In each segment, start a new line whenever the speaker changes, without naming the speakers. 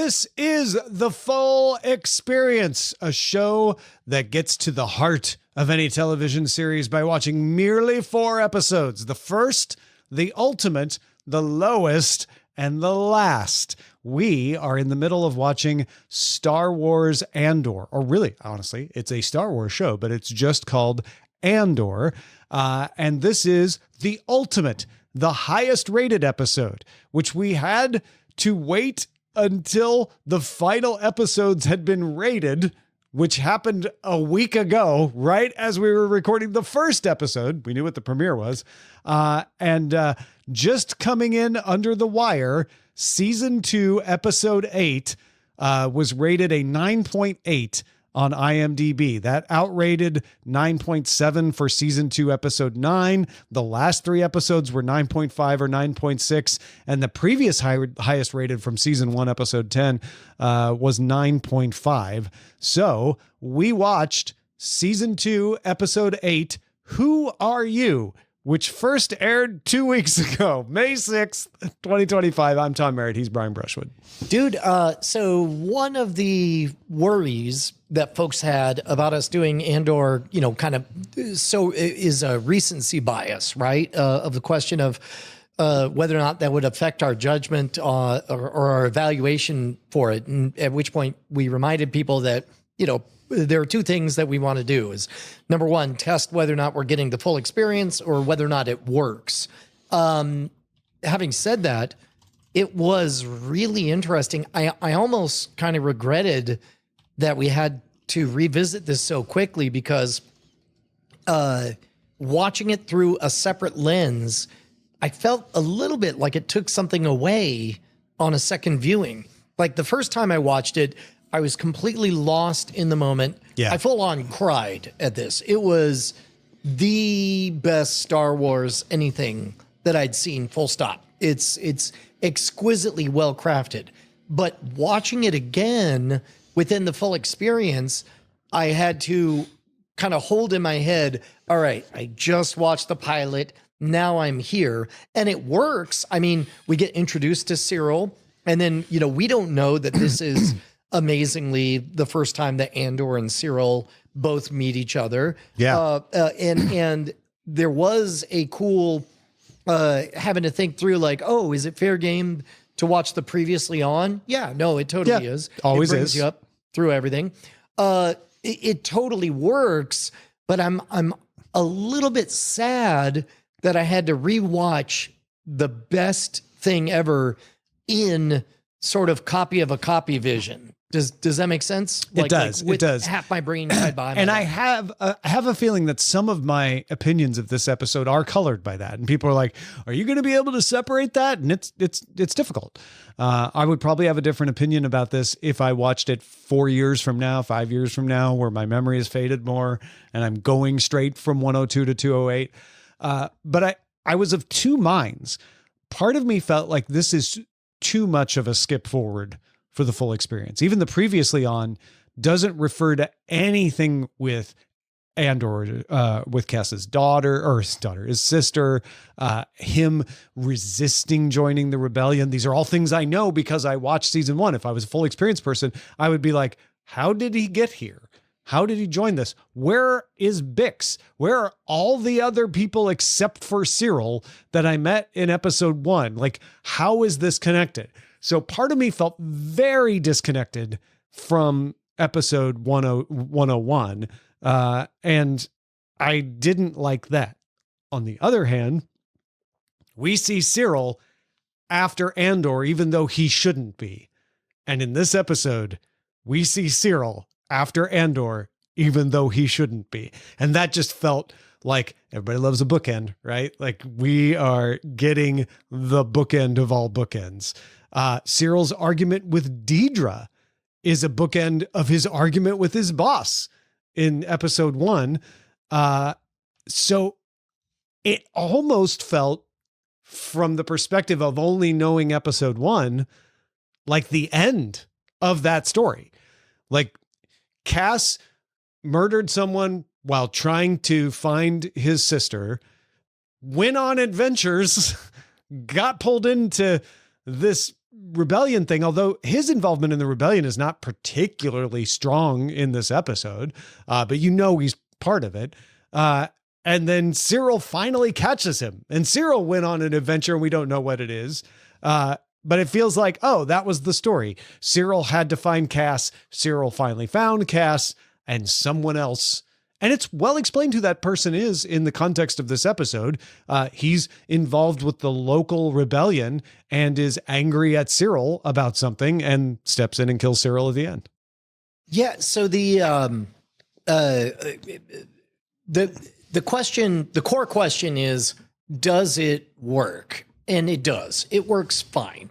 This is The Full Experience, a show that gets to the heart of any television series by watching merely 4 episodes. The first, the ultimate, the lowest, and the last. We are in the middle of watching Star Wars Andor, or really, honestly, it's a Star Wars show, but it's just called Andor. And this is the ultimate, the highest rated episode, which we had to wait until the final episodes had been rated, which happened a week ago, right as we were recording the first episode. We knew what the premiere was. And just coming in under the wire, season 2, episode 8 was rated a 9.8 on IMDb. That outrated 9.7 for season 2, episode 9. The last 3 episodes were 9.5 or 9.6. And the previous highest rated from season 1, episode 10 was 9.5. So we watched season 2, episode 8, Who Are You?, which first aired 2 weeks ago, May 6th, 2025. I'm Tom Merritt. He's Brian Brushwood.
Dude, so one of the worries that folks had about us doing Andor, is a recency bias, right? Of the question of whether or not that would affect our judgment or our evaluation for it. And at which point we reminded people that, there are 2 things that we want to do is, number 1, test whether or not we're getting the full experience or whether or not it works. Having said that, it was really interesting. I almost kind of regretted that we had to revisit this so quickly because watching it through a separate lens, I felt a little bit like it took something away on a second viewing. Like the first time I watched it, I was completely lost in the moment.
Yeah.
I full on cried at this. It was the best Star Wars anything that I'd seen, full stop. It's exquisitely well crafted. But watching it again within the full experience, I had to kind of hold in my head, all right, I just watched the pilot. Now I'm here. And it works. I mean, we get introduced to Cyril, and then, we don't know that this is amazingly the first time that Andor and Cyril both meet each other.
Yeah.
And there was a cool having to think through like, oh, is it fair game to watch the previously on? Yeah, no, it totally is.
Always
it brings
is.
you up through everything. It totally works, but I'm a little bit sad that I had to rewatch the best thing ever in sort of copy of a copy vision. Does that make sense?
It does.
With
it does.
Half my brain tied behind.
And I have a feeling that some of my opinions of this episode are colored by that. And people are like, "Are you going to be able to separate that?" And it's difficult. I would probably have a different opinion about this if I watched it 4 years from now, 5 years from now, where my memory has faded more and I'm going straight from 102 to 208. But I was of 2 minds. Part of me felt like this is too much of a skip forward for the full experience. Even the previously on doesn't refer to anything with Andor, with Cass's his sister, him resisting joining the rebellion. These are all things I know because I watched season 1. If I was a full experience person, I would be like, how did he get here? How did he join this? Where is Bix? Where are all the other people except for Cyril that I met in episode 1? Like, how is this connected? So part of me felt very disconnected from episode 101. And I didn't like that. On the other hand, we see Cyril after Andor, even though he shouldn't be. And in this episode, we see Cyril after Andor, even though he shouldn't be. And that just felt like everybody loves a bookend, right? Like we are getting the bookend of all bookends. Cyril's argument with Deidre is a bookend of his argument with his boss in episode 1. So it almost felt, from the perspective of only knowing episode 1, like the end of that story. Like Cass murdered someone while trying to find his sister, went on adventures, got pulled into this rebellion thing, although his involvement in the rebellion is not particularly strong in this episode, but he's part of it. And then Cyril finally catches him, and Cyril went on an adventure and we don't know what it is. But it feels like, oh, that was the story. Cyril had to find Cass. Cyril finally found Cass, and someone else. And it's well explained who that person is in the context of this episode. He's involved with the local rebellion and is angry at Cyril about something and steps in and kills Cyril at the end.
Yeah. So the question, the core question is, does it work? And it does. It works fine.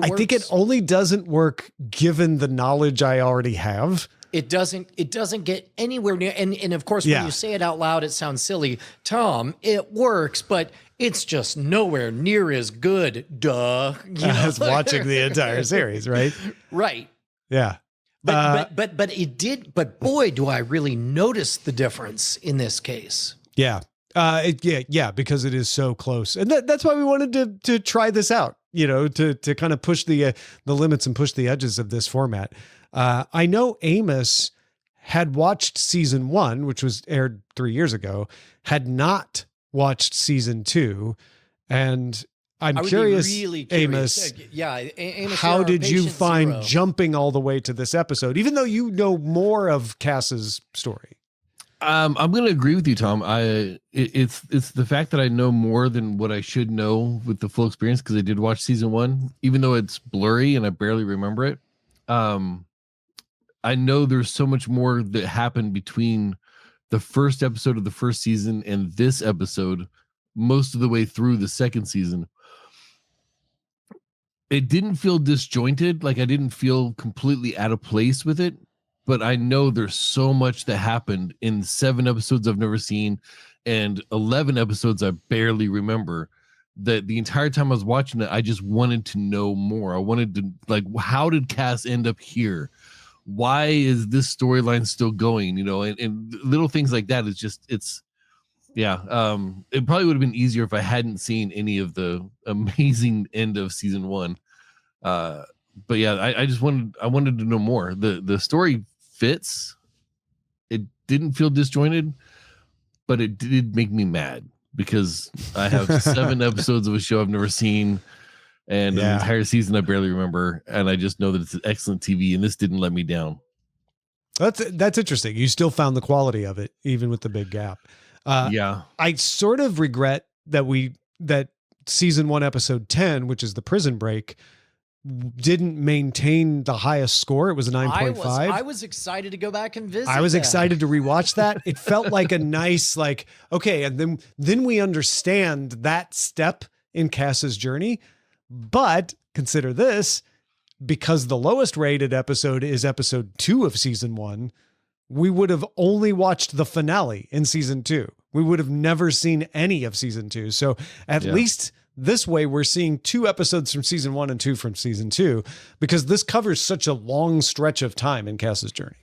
I think it only doesn't work given the knowledge I already have.
It doesn't get anywhere near. And of course, when you say it out loud, it sounds silly. Tom, it works, but it's just nowhere near as good. Duh.
As watching the entire series, right?
Right.
Yeah.
But it did. But boy, do I really notice the difference in this case.
Yeah. Because it is so close. And that's why we wanted to try this out, to kind of push the limits and push the edges of this format. I know Amos had watched season 1, which was aired 3 years ago, had not watched season 2. And I'm curious,
really curious,
Amos,
Amos,
how did you find
zero.
jumping all the way to this episode, even though you know more of Cass's story?
I'm going to agree with you, Tom. It's the fact that I know more than what I should know with the full experience, because I did watch season 1, even though it's blurry and I barely remember it. I know there's so much more that happened between the first episode of the first season and this episode, most of the way through the second season. It didn't feel disjointed, like I didn't feel completely out of place with it. But I know there's so much that happened in 7 episodes I've never seen and 11 episodes I barely remember, that the entire time I was watching it, I just wanted to know more. I wanted to, how did Cass end up here? Why is this storyline still going? And little things like that. It probably would have been easier if I hadn't seen any of the amazing end of season 1. But yeah, I wanted to know more. The story fits. It didn't feel disjointed, but it did make me mad because I have 7 episodes of a show I've never seen and an entire season I barely remember, and I just know that it's excellent TV, and this didn't let me down.
That's interesting. You still found the quality of it even with the big gap. I sort of regret that season 1 episode 10, which is the prison break, didn't maintain the highest score. It was a 9.5.
I was excited to go back and visit.
I was excited to rewatch that. It felt like a nice, okay. And then we understand that step in Cass's journey. But consider this, because the lowest rated episode is episode 2 of season 1, we would have only watched the finale in season 2. We would have never seen any of season 2. So at least this way, we're seeing 2 episodes from season 1 and 2 from season 2, because this covers such a long stretch of time in Cass's journey.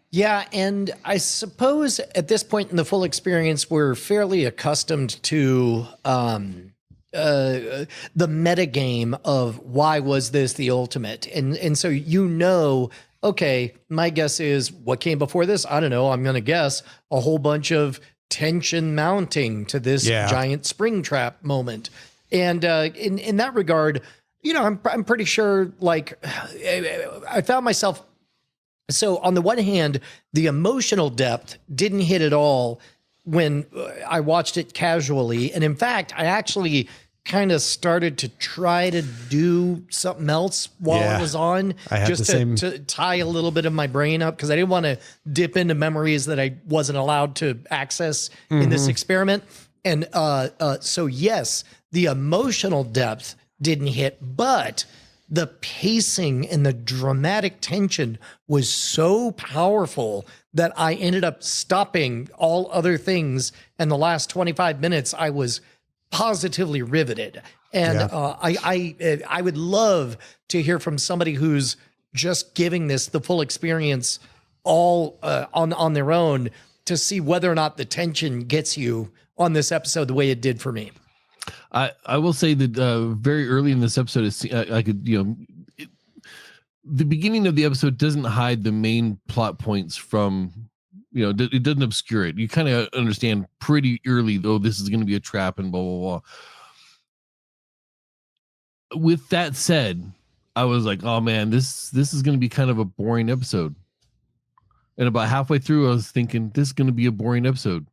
Yeah, and I suppose at this point in the full experience, we're fairly accustomed to the metagame of why was this the ultimate? And so okay, my guess is what came before this? I don't know. I'm going to guess a whole bunch of tension mounting to this giant spring trap moment. And in that regard, I'm pretty sure, I found myself. So on the one hand, the emotional depth didn't hit at all when I watched it casually. And in fact, I actually kind of started to try to do something else while it was on, just to tie a little bit of my brain up, because I didn't want to dip into memories that I wasn't allowed to access in this experiment. And so yes, the emotional depth didn't hit, but the pacing and the dramatic tension was so powerful that I ended up stopping all other things. And the last 25 minutes, I was positively riveted. And I would love to hear from somebody who's just giving this the full experience all on their own, to see whether or not the tension gets you on this episode the way it did for me.
I will say that very early in this episode, I could, the beginning of the episode doesn't hide the main plot points from, it doesn't obscure it. You kind of understand pretty early, though, this is going to be a trap and blah, blah, blah. With that said, I was like, oh man, this is going to be kind of a boring episode. And about halfway through, I was thinking, this is going to be a boring episode.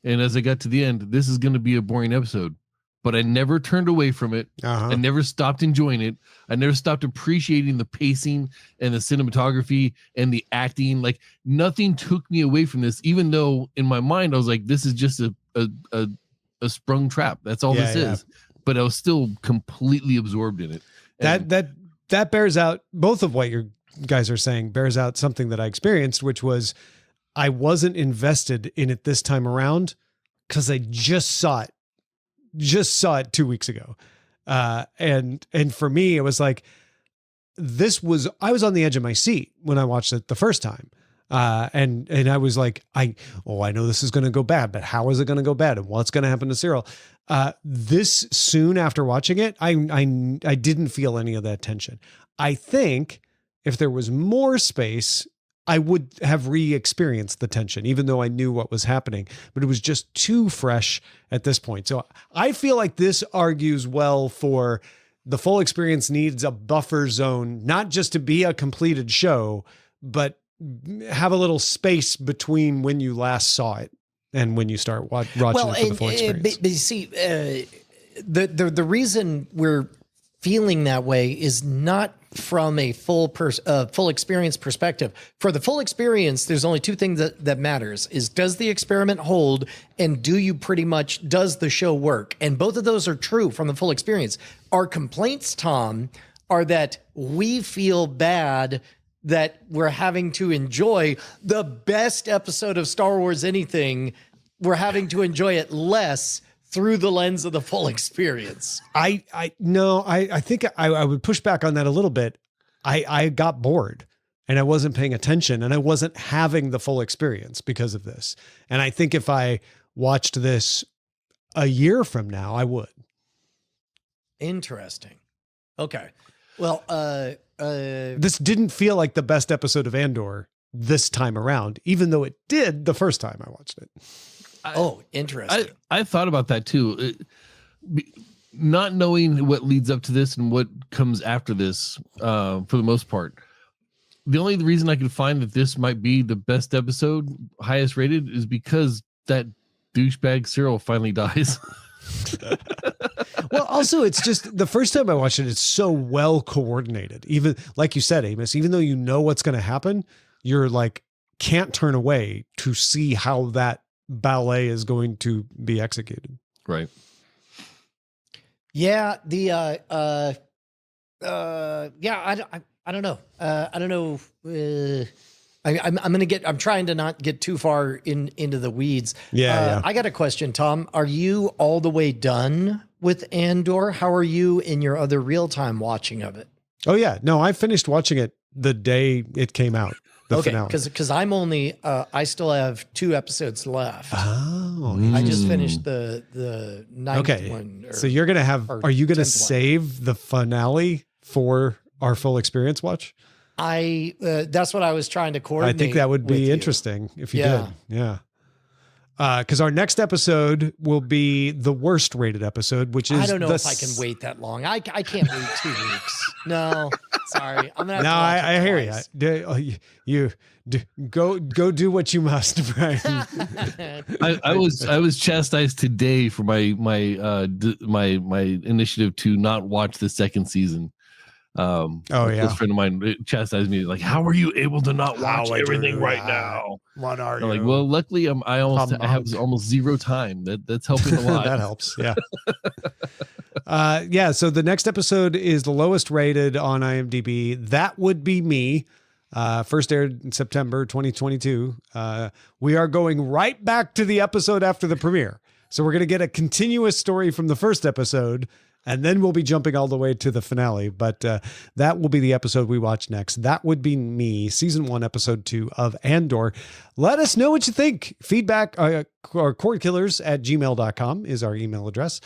And as I got to the end, this is going to be a boring episode. But I never turned away from it. I never stopped enjoying it. I never stopped appreciating the pacing and the cinematography and the acting. Like, nothing took me away from this, even though in my mind I was like, this is just a sprung trap. That's all this is. But I was still completely absorbed in it. And
that bears out, both of what you guys are saying bears out something that I experienced, which was I wasn't invested in it this time around because I just saw it 2 weeks ago. And for me, it was like, I was on the edge of my seat when I watched it the first time. And I was like, I know this is going to go bad, but how is it going to go bad? And what's going to happen to Cyril? This soon after watching it, I didn't feel any of that tension. I think if there was more space, I would have re-experienced the tension, even though I knew what was happening, but it was just too fresh at this point. So I feel like this argues well for the full experience needs a buffer zone, not just to be a completed show, but have a little space between when you last saw it and when you start watching it for the full experience.
But you see, the reason we're feeling that way is not from a full experience perspective. For the full experience, there's only two things that matters: is does the experiment hold, and does the show work? And both of those are true from the full experience. Our complaints, Tom, are that we feel bad that we're having to enjoy the best episode of Star Wars anything. We're having to enjoy it less through the lens of the full experience.
I think I would push back on that a little bit. I got bored and I wasn't paying attention and I wasn't having the full experience because of this. And I think if I watched this a year from now, I would.
Interesting. Okay. Well,
this didn't feel like the best episode of Andor this time around, even though it did the first time I watched it.
Interesting.
I thought about that too. Not knowing what leads up to this and what comes after this, for the most part. The only reason I could find that this might be the best episode, highest rated, is because that douchebag Cyril finally dies.
Well, also, it's just the first time I watched it, it's so well coordinated. Even like you said, Amos, even though you know what's going to happen, you're like, can't turn away to see how that ballet is going to be executed.
Right.
Yeah. I don't know. I don't know. I'm trying to not get too far into the weeds.
Yeah.
I got a question, Tom. Are you all the way done with Andor? How are you in your other real-time watching of it?
Oh yeah. No, I finished watching it the day it came out. The finale.
Because I'm only I still have 2 episodes left.
Oh,
I just finished the 9th one.
So you're gonna have? Are you gonna save the finale for our full experience watch?
That's what I was trying to coordinate.
I think that would be interesting if you did. Yeah. Because our next episode will be the worst rated episode, which is
I don't know if I can wait that long. I can't wait 2 weeks. No, sorry. I'm gonna have to watch
I hear you. You go do what you must, Brian.
I was chastised today for my initiative to not watch the second season. A close friend of mine chastised me like, how are you able to not watch everything right now?
What are you?
Like, well, luckily I have almost zero time. That's helping a lot.
That helps. Yeah. So the next episode is the lowest rated on IMDb. That would be me. First aired in September 2022. We are going right back to the episode after the premiere. So we're going to get a continuous story from the first episode And then we'll be jumping all the way to the finale. But that will be the episode we watch next. That would be me, season 1, episode 2 of Andor. Let us know what you think. Feedback or cordkillers@gmail.com is our email address.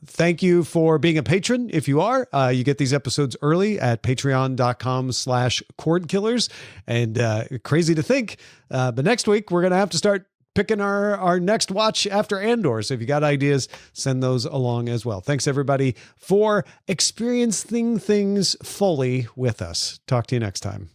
Thank you for being a patron. If you are, you get these episodes early at patreon.com/cordkillers. And crazy to think, but next week we're going to have to start picking our next watch after Andor. So if you got ideas, send those along as well. Thanks everybody for experiencing things fully with us. Talk to you next time.